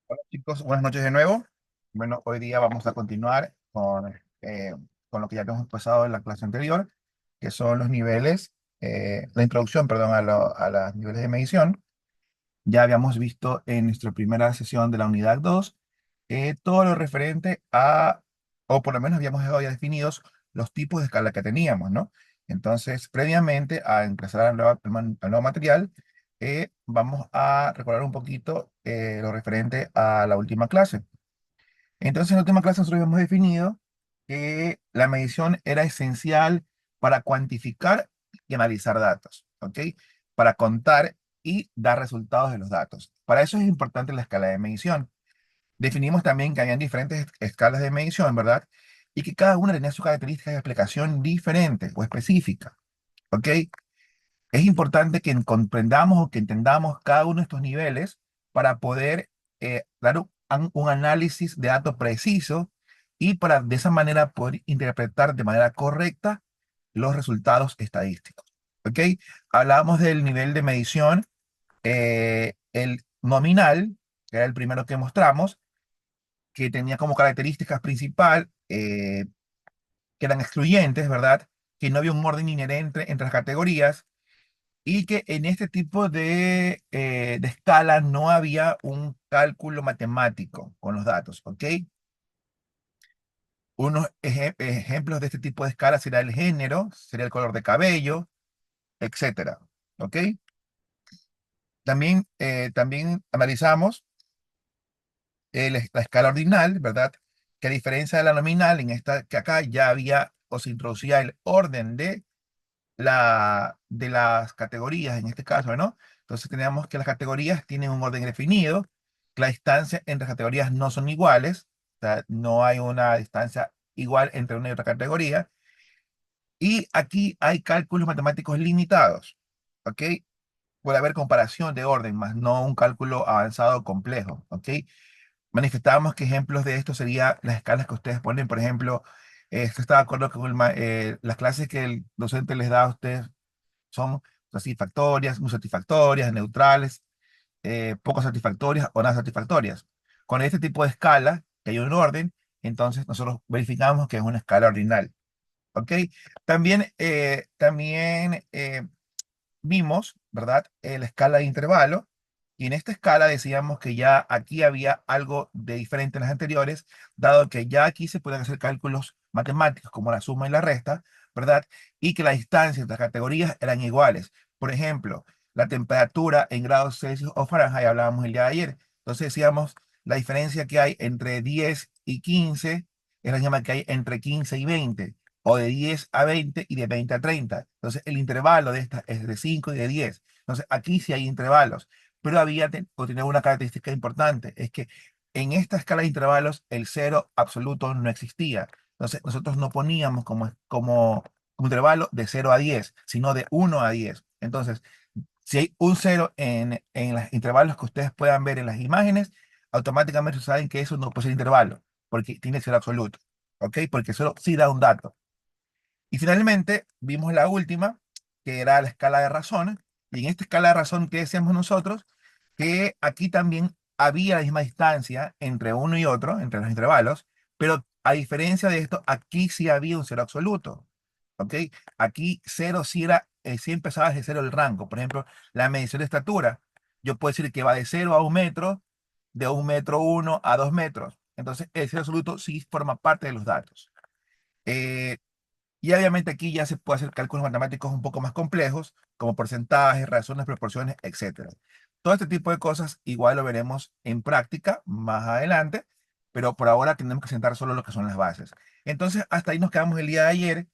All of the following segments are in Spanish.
Hola chicos, buenas noches de nuevo. Bueno, hoy día vamos a continuar con lo que ya habíamos pasado en la clase anterior, que son los niveles, la introducción, perdón, a los niveles de medición. Ya habíamos visto en nuestra primera sesión de la unidad 2 todo lo referente a, o por lo menos habíamos dejado ya definidos los tipos de escala que teníamos, ¿no? Entonces, previamente a empezar al nuevo material, vamos a recordar un poquito lo referente a la última clase. Entonces, en la última clase nosotros habíamos definido que la medición era esencial para cuantificar y analizar datos, ¿ok? Para contar y dar resultados de los datos. Para eso es importante la escala de medición. Definimos también que habían diferentes escalas de medición, ¿verdad? Y que cada una tenía sus características de aplicación diferente o específica, ¿ok? Es importante que comprendamos o que entendamos cada uno de estos niveles para poder dar un análisis de datos preciso y para de esa manera poder interpretar de manera correcta los resultados estadísticos. ¿Ok? Hablábamos del nivel de medición, el nominal, que era el primero que mostramos, que tenía como características principal que eran excluyentes, ¿verdad? Que no había un orden inherente entre las categorías y que en este tipo de escala no había un cálculo matemático con los datos, ¿ok? Unos ejemplos de este tipo de escala sería el género, sería el color de cabello, etcétera, ¿ok? También analizamos la escala ordinal, ¿verdad? Que a diferencia de la nominal, en esta que acá ya había o se introducía el orden de las categorías, en este caso, ¿no? Entonces tenemos que las categorías tienen un orden definido, que la distancia entre categorías no son iguales, o sea, no hay una distancia igual entre una y otra categoría, y aquí hay cálculos matemáticos limitados, ¿ok? Puede haber comparación de orden, más no un cálculo avanzado complejo, ¿ok? Manifestábamos que ejemplos de esto serían las escalas que ustedes ponen, por ejemplo, esto está de acuerdo con las clases que el docente les da a ustedes son satisfactorias, muy satisfactorias, neutrales, poco satisfactorias o nada satisfactorias. Con este tipo de escala, que hay un orden, entonces nosotros verificamos que es una escala ordinal. ¿Ok? También vimos, ¿verdad? La escala de intervalo. Y en esta escala decíamos que ya aquí había algo de diferente en las anteriores, dado que ya aquí se pueden hacer cálculos matemáticos como la suma y la resta, ¿verdad? Y que la distancia entre las categorías eran iguales. Por ejemplo, la temperatura en grados Celsius o Fahrenheit, hablábamos el día de ayer. Entonces decíamos, la diferencia que hay entre 10 y 15 es la misma que hay entre 15 y 20 o de 10 a 20 y de 20 a 30. Entonces, el intervalo de estas es de 5 y de 10. Entonces, aquí sí hay intervalos, pero o tenía una característica importante, es que en esta escala de intervalos el cero absoluto no existía. Entonces, nosotros no poníamos como intervalo de 0 a 10, sino de 1 a 10. Entonces, si hay un cero en los intervalos que ustedes puedan ver en las imágenes, automáticamente saben que eso no puede ser intervalo, porque tiene que ser absoluto. ¿Ok? Porque solo sí da un dato. Y finalmente vimos la última, que era la escala de razón. Y en esta escala de razón, ¿qué decíamos nosotros? Que aquí también había la misma distancia entre uno y otro, entre los intervalos, pero a diferencia de esto, aquí sí había un cero absoluto. ¿Ok? Aquí cero sí era, sí empezaba desde cero el rango. Por ejemplo, la medición de estatura. Yo puedo decir que va de 0 a 1 metro, de 1 metro 1 a 2 metros. Entonces, el cero absoluto sí forma parte de los datos. Eh, y obviamente aquí ya se puede hacer cálculos matemáticos un poco más complejos, como porcentajes, razones, proporciones, etcétera. Todo este tipo de cosas igual lo veremos en práctica más adelante, pero por ahora tenemos que sentar solo lo que son las bases. Entonces, hasta ahí nos quedamos el día de ayer.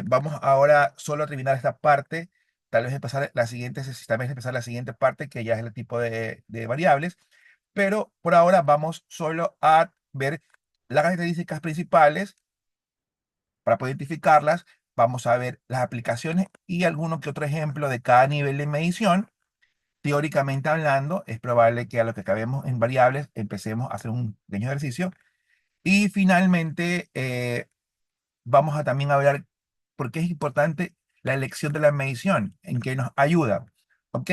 Vamos ahora solo a terminar esta parte, tal vez empezar la siguiente, tal vez empezar la siguiente parte, que ya es el tipo de variables, pero por ahora vamos solo a ver las características principales para poder identificarlas. Vamos a ver las aplicaciones y alguno que otro ejemplo de cada nivel de medición. Teóricamente hablando, es probable que a lo que acabemos en variables empecemos a hacer un pequeño ejercicio. Y finalmente, vamos a también hablar por qué es importante la elección de la medición, en qué nos ayuda. ¿Ok?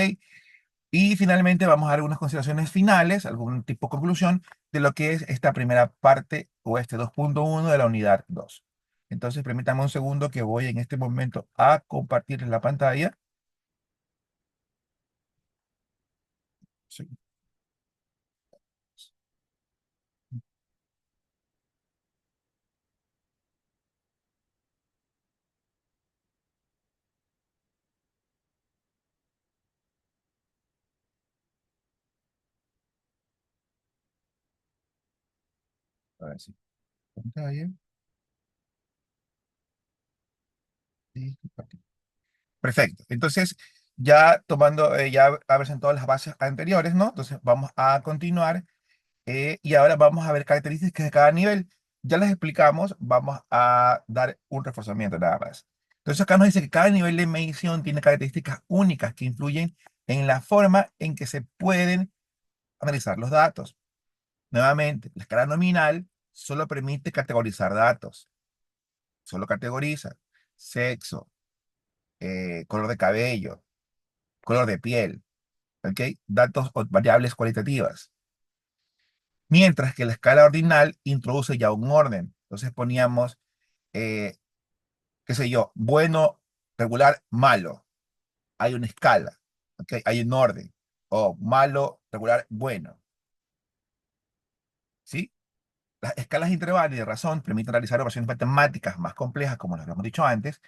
Y finalmente vamos a dar algunas consideraciones finales, algún tipo de conclusión de lo que es esta primera parte o este 2.1 de la unidad 2. Entonces, permítame un segundo que voy en este momento a compartir la pantalla. Sí, a ver si pantalla y compartir. Perfecto. Entonces, ya tomando, ya aparecen todas las bases anteriores, ¿no? Entonces, vamos a continuar. Y ahora vamos a ver características de cada nivel. Ya les explicamos, vamos a dar un reforzamiento nada más. Entonces acá nos dice que cada nivel de medición tiene características únicas que influyen en la forma en que se pueden analizar los datos. Nuevamente, la escala nominal solo permite categorizar datos. Solo categoriza sexo, color de cabello, color de piel, ¿ok? Datos o variables cualitativas. Mientras que la escala ordinal introduce ya un orden. Entonces poníamos, eh, qué sé yo, bueno, regular, malo. Hay una escala, ¿ok? Hay un orden. O malo, regular, bueno, ¿sí? Las escalas de intervalo y de razón permiten realizar operaciones matemáticas más complejas, como lo hemos dicho antes,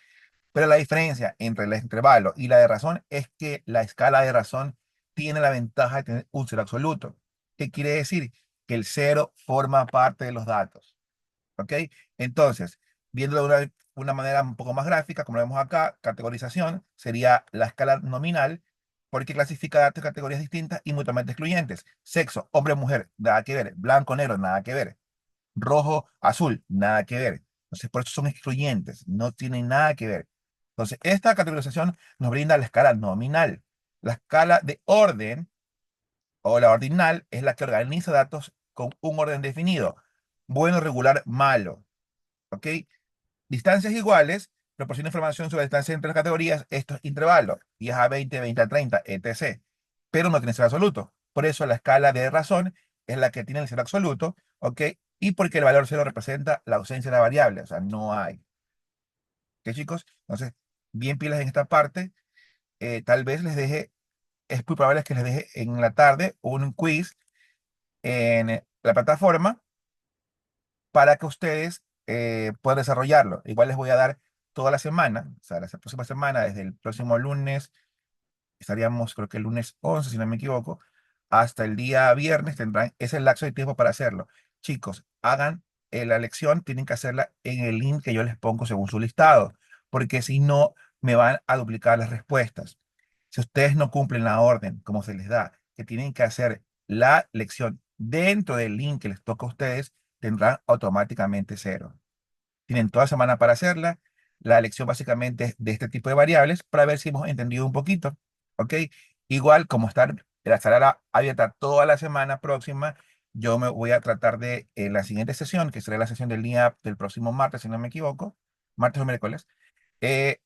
pero la diferencia entre el intervalo y la de razón es que la escala de razón tiene la ventaja de tener un cero absoluto. ¿Qué quiere decir? Que el cero forma parte de los datos. ¿Ok? Entonces, viéndolo de una manera un poco más gráfica, como lo vemos acá, categorización sería la escala nominal, porque clasifica datos en categorías distintas y mutuamente excluyentes. Sexo, hombre, mujer, nada que ver. Blanco, negro, nada que ver. Rojo, azul, nada que ver. Entonces, por eso son excluyentes, no tienen nada que ver. Entonces, esta categorización nos brinda la escala nominal. La escala de orden o la ordinal es la que organiza datos con un orden definido. Bueno, regular, malo. ¿Ok? Distancias iguales proporciona información sobre la distancia entre las categorías, estos intervalos, 10 a 20, 20 a 30, etc. Pero no tiene ser absoluto. Por eso la escala de razón es la que tiene el ser absoluto, ¿ok? Y porque el valor cero representa la ausencia de la variable, o sea, no hay. ¿Ok, chicos? Entonces, bien pilas en esta parte. Tal vez les deje, es muy probable que les deje en la tarde un quiz en la plataforma para que ustedes puedan desarrollarlo. Igual les voy a dar toda la semana, o sea, la próxima semana, desde el próximo lunes, estaríamos creo que el lunes 11 si no me equivoco, hasta el día viernes tendrán ese lapso de tiempo para hacerlo. Chicos, hagan la lección, tienen que hacerla en el link que yo les pongo según su listado, porque si no, me van a duplicar las respuestas. Si ustedes no cumplen la orden como se les da, que tienen que hacer la lección dentro del link que les toca a ustedes, tendrán automáticamente cero. Tienen toda semana para hacerla. La lección básicamente es de este tipo de variables para ver si hemos entendido un poquito. ¿Ok? Igual, como la estará abierta toda la semana próxima, yo me voy a tratar de, en la siguiente sesión, que será la sesión del día del próximo martes, si no me equivoco, martes o miércoles, eh,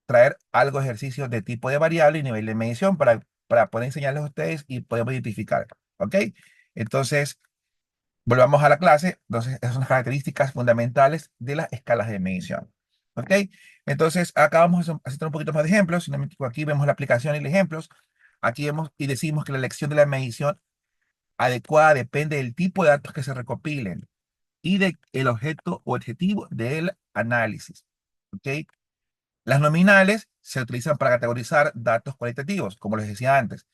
traer algo de ejercicio de tipo de variable y nivel de medición para poder enseñarles a ustedes y podemos identificar. ¿Ok? Entonces, volvamos a la clase. Entonces, esas son las características fundamentales de las escalas de medición. ¿Ok? Entonces, acá vamos a hacer un poquito más de ejemplos. Si no me equivoco, aquí vemos la aplicación y los ejemplos. Aquí vemos y decimos que la elección de la medición adecuada depende del tipo de datos que se recopilen y del objeto o objetivo del análisis. ¿Ok? Las nominales se utilizan para categorizar datos cualitativos, como les decía antes.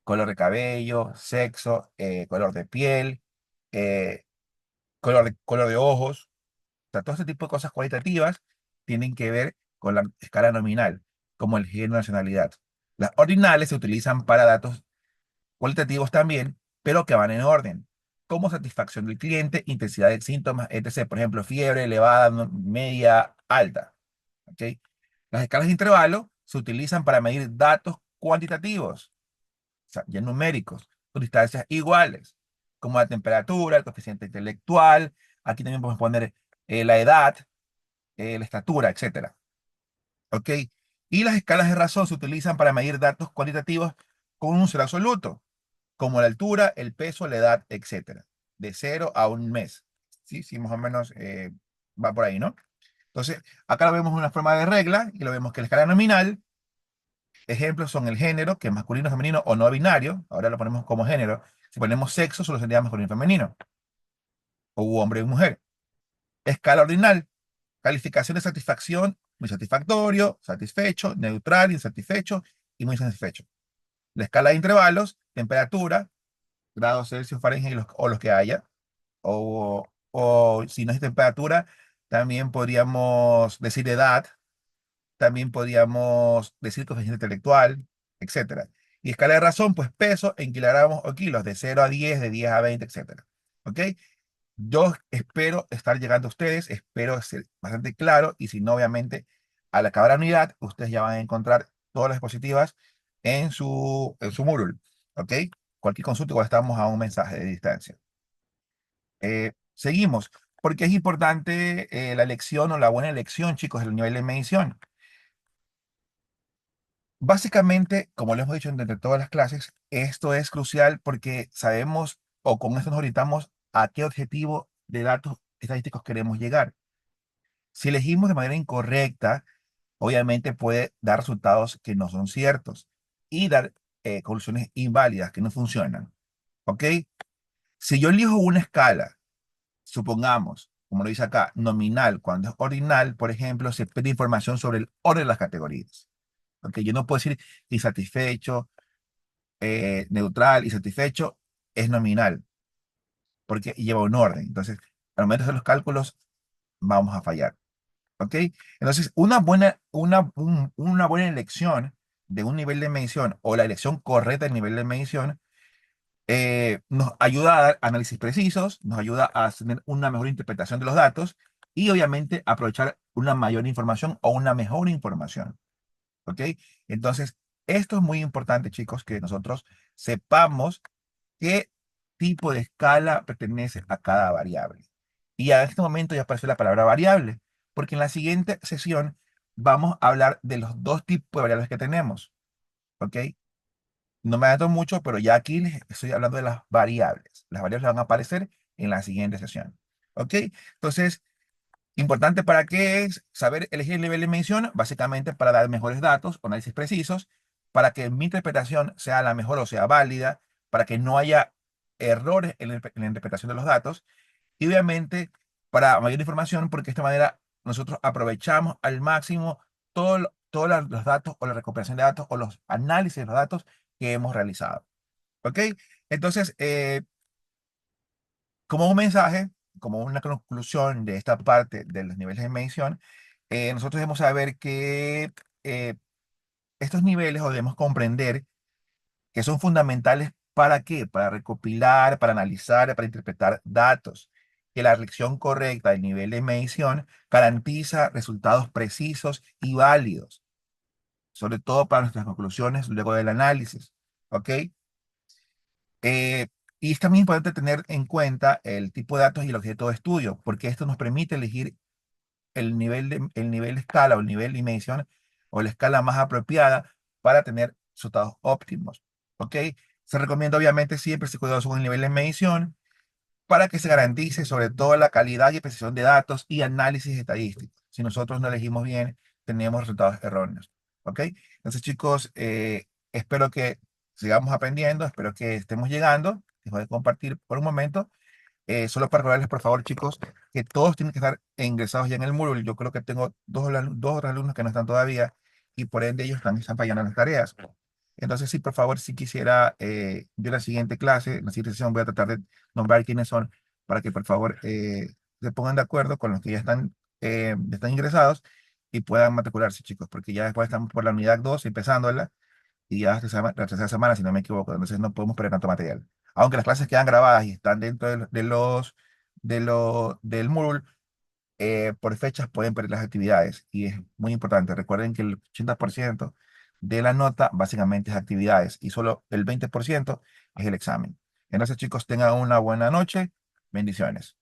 Color de cabello, sexo, color de piel, eh, color de ojos. O sea, todo este tipo de cosas cualitativas tienen que ver con la escala nominal, como el género, nacionalidad. Las ordinales se utilizan para datos cualitativos también, pero que van en orden, como satisfacción del cliente, intensidad de síntomas, etc. Por ejemplo, fiebre elevada, media, alta. ¿Ok? Las escalas de intervalo se utilizan para medir datos cuantitativos, o sea, ya numéricos, con distancias iguales, como la temperatura, el coeficiente intelectual. Aquí también podemos poner la edad, la estatura, etcétera. ¿Ok? Y las escalas de razón se utilizan para medir datos cuantitativos con un cero absoluto, como la altura, el peso, la edad, etcétera, de 0 a 1 mes. Sí, sí, más o menos va por ahí, ¿no? Entonces, acá lo vemos en una forma de regla y lo vemos que la escala nominal, ejemplos son el género, que es masculino, femenino o no binario, ahora lo ponemos como género. Si ponemos sexo, solo sería masculino y femenino, o hombre y mujer. Escala ordinal, calificación de satisfacción, muy satisfactorio, satisfecho, neutral, insatisfecho y muy satisfecho. La escala de intervalos, temperatura, grados Celsius, Fahrenheit o los que haya, o si no es temperatura, también podríamos decir edad, también podríamos decir coeficiente intelectual, etcétera. Y escala de razón, pues peso en kilogramos o kilos, de 0 a 10, de 10 a 20, etcétera. ¿Ok? Yo espero estar llegando a ustedes, espero ser bastante claro y si no, obviamente, al acabar la unidad, ustedes ya van a encontrar todas las diapositivas en su Moodle, ¿ok? Cualquier consulta, igual estamos a un mensaje de distancia. Seguimos, porque es importante la elección o la buena elección, chicos, del nivel de medición. Básicamente, como les hemos dicho entre todas las clases, esto es crucial porque sabemos o con esto nos orientamos a qué objetivo de datos estadísticos queremos llegar. Si elegimos de manera incorrecta, obviamente puede dar resultados que no son ciertos y dar conclusiones inválidas que no funcionan. ¿Ok? Si yo elijo una escala, supongamos, como lo dice acá, nominal, cuando es ordinal, por ejemplo, se pide información sobre el orden de las categorías. ¿Ok? Yo no puedo decir insatisfecho, neutral y satisfecho es nominal, porque lleva un orden. Entonces, al momento de hacer los cálculos, vamos a fallar. ¿Ok? Entonces, una buena elección de un nivel de medición o la elección correcta del nivel de medición nos ayuda a dar análisis precisos, nos ayuda a tener una mejor interpretación de los datos y obviamente aprovechar una mayor información o una mejor información. ¿Ok? Entonces, esto es muy importante, chicos, que nosotros sepamos qué tipo de escala pertenece a cada variable. Y a este momento ya apareció la palabra variable, porque en la siguiente sesión vamos a hablar de los dos tipos de variables que tenemos. ¿Ok? No me adelanto mucho, pero ya aquí les estoy hablando de las variables. Las variables van a aparecer en la siguiente sesión. ¿Ok? Entonces, importante para qué es saber elegir el nivel de medición, básicamente para dar mejores datos o análisis precisos, para que mi interpretación sea la mejor o sea válida, para que no haya errores en la interpretación de los datos, y obviamente para mayor información, porque de esta manera nosotros aprovechamos al máximo todos los datos o la recuperación de datos o los análisis de los datos que hemos realizado. ¿Ok? Entonces, como un mensaje, como una conclusión de esta parte de los niveles de medición, nosotros debemos saber que eh, estos niveles o debemos comprender que son fundamentales ¿para qué? Para recopilar, para analizar, para interpretar datos. Que la elección correcta del nivel de medición garantiza resultados precisos y válidos, sobre todo para nuestras conclusiones luego del análisis. ¿Ok? Eh, y es también importante tener en cuenta el tipo de datos y el objeto de estudio, porque esto nos permite elegir el nivel de escala o el nivel de medición o la escala más apropiada para tener resultados óptimos. ¿Ok? Se recomienda obviamente siempre ser cuidadoso con el nivel de medición para que se garantice sobre todo la calidad y precisión de datos y análisis estadísticos. Si nosotros no elegimos bien, tenemos resultados erróneos. ¿Ok? Entonces, chicos, espero que sigamos aprendiendo, espero que estemos llegando. Dejo de compartir por un momento. Solo para recordarles, por favor, chicos, que todos tienen que estar ingresados ya en el Moodle. Yo creo que tengo dos o tres alumnos que no están todavía y por ende ellos están fallando en las tareas. Entonces, sí, por favor, si quisiera, yo en la siguiente clase, en la siguiente sesión voy a tratar de nombrar quiénes son para que, por favor, se pongan de acuerdo con los que ya están ingresados y puedan matricularse, chicos, porque ya después estamos por la unidad 2 empezándola y ya la tercera semana, si no me equivoco, entonces no podemos perder tanto material. Aunque las clases quedan grabadas y están dentro del Moodle, por fechas pueden perder las actividades y es muy importante. Recuerden que el 80% de la nota básicamente es actividades y solo el 20% es el examen. Entonces, chicos, tengan una buena noche. Bendiciones.